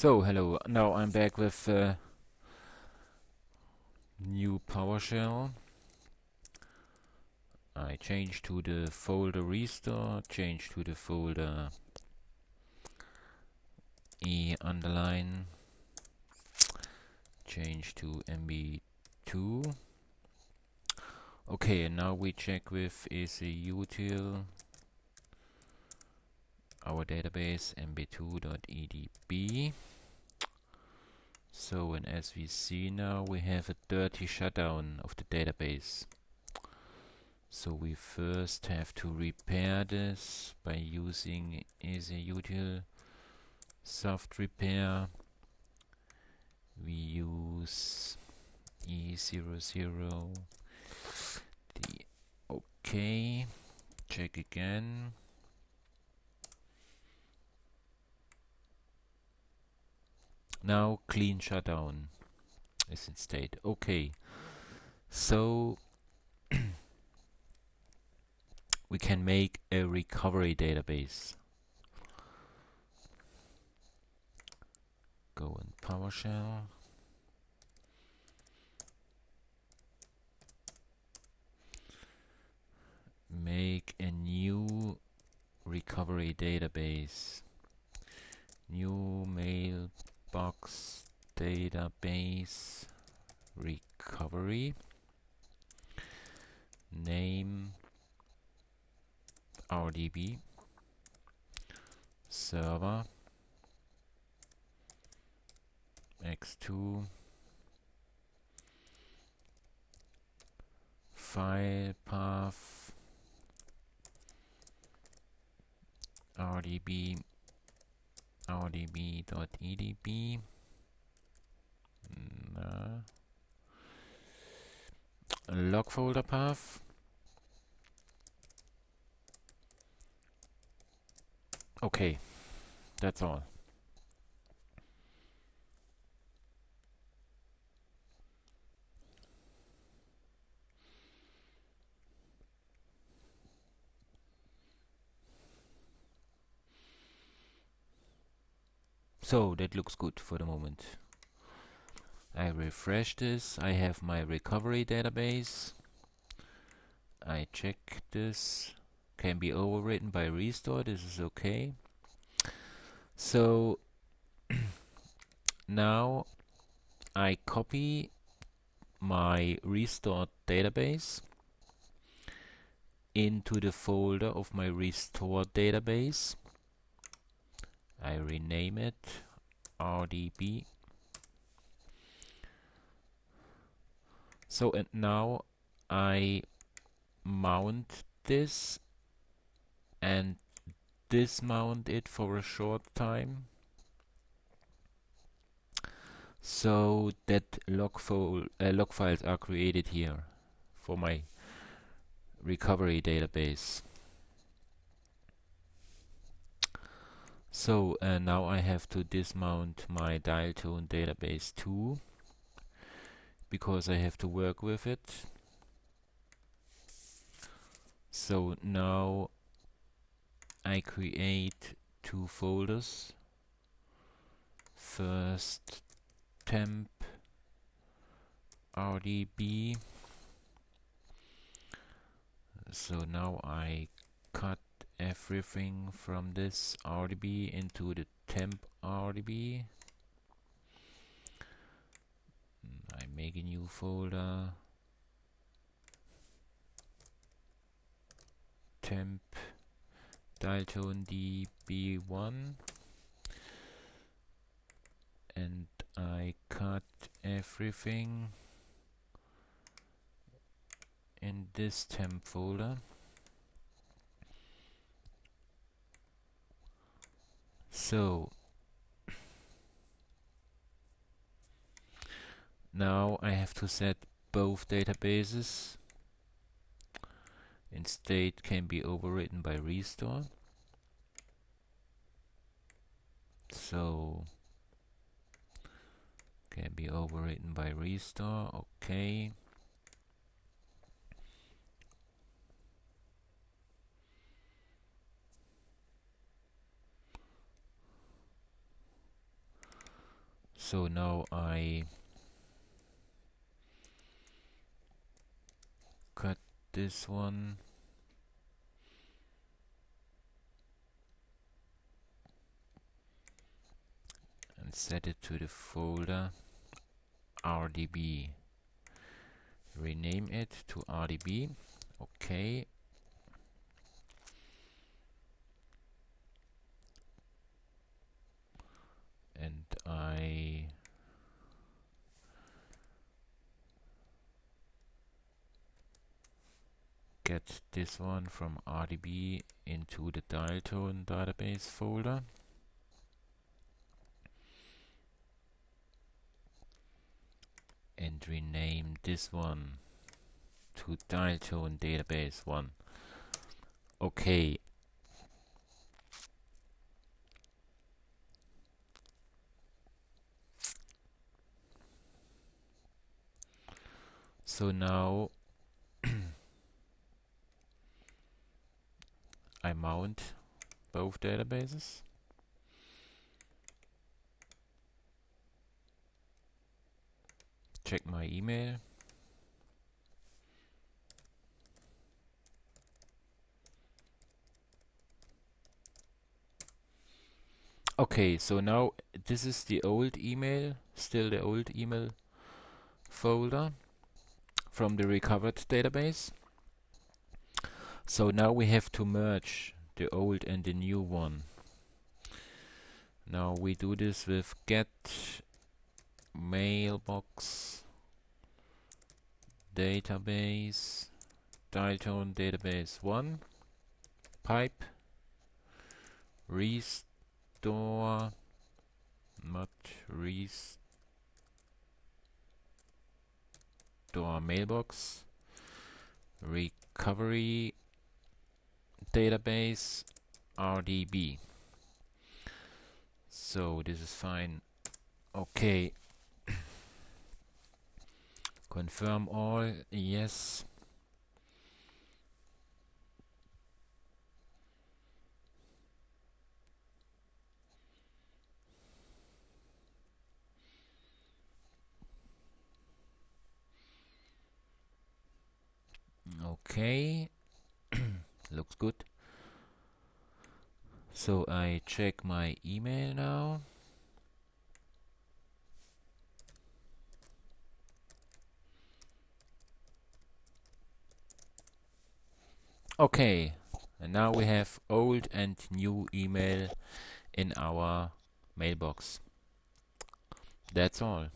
So, hello. Now I'm back with new PowerShell. I change to the folder restore, change to the folder e underline, change to MB2. Okay, and now we check with is a util our database mb2.edb. So, and as we see now, we have a dirty shutdown of the database. So we first have to repair this by using util soft repair. We use E00 the OK. Check again. Now clean shutdown is in state. Okay. So we can make a recovery database. Go in PowerShell. Make a new recovery database. New mailbox database recovery. Name RDB. Server x2. File path rdb rdb.edb. Log folder path. Okay, that's all. So that looks good for the moment. I refresh this. I have my recovery database. I check this. Can be overwritten by restore. This is okay. So now I copy my restored database into the folder of my restored database. I rename it RDB. So, and now I mount this and dismount it for a short time, so that log files are created here for my recovery database. So now I have to dismount my dial tone database too, because I have to work with it. So now I create two folders. First temp RDB. So now I cut everything from this RDB into the temp RDB. I make a new folder. Temp dialtone db1, and I cut everything in this temp folder. So now I have to set both databases in state can be overwritten by restore. So can be overwritten by restore. Okay. So now I cut this one and set it to the folder RDB. Rename it to RDB. Okay. And I get this one from RDB into the dial tone database folder. And rename this one to dial tone database 1. Okay. So now I mount both databases. Check my email. Okay, so now this is the old email, still the old email folder from the recovered database. So now we have to merge the old and the new one. Now we do this with get mailbox database dial tone database 1 pipe restore, not restore mailbox recovery database RDB. So this is fine. Okay. Confirm all, yes. Okay. Looks good. So I check my email now. Okay, and now we have old and new email in our mailbox. That's all.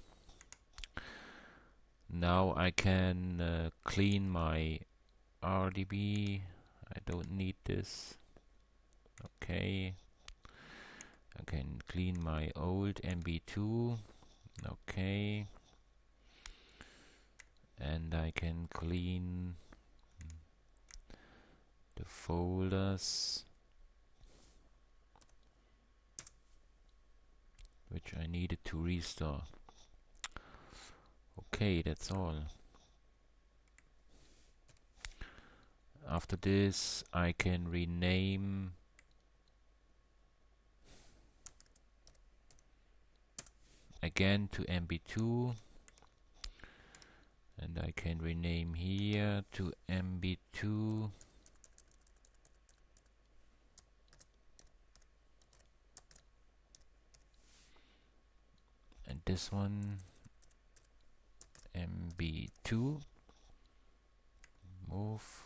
Now I can clean my RDB. I don't need this. Okay. I can clean my old MB2. Okay. And I can clean the folders which I needed to restore. Okay, that's all. After this, I can rename again to MB2, and I can rename here to MB2. And this one MB2. Move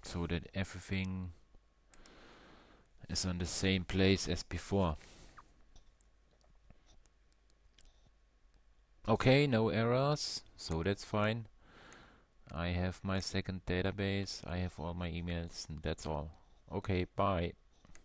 so that everything is on the same place as before. Okay, no errors, so that's fine. I have my second database, I have all my emails, and that's all. Okay, bye.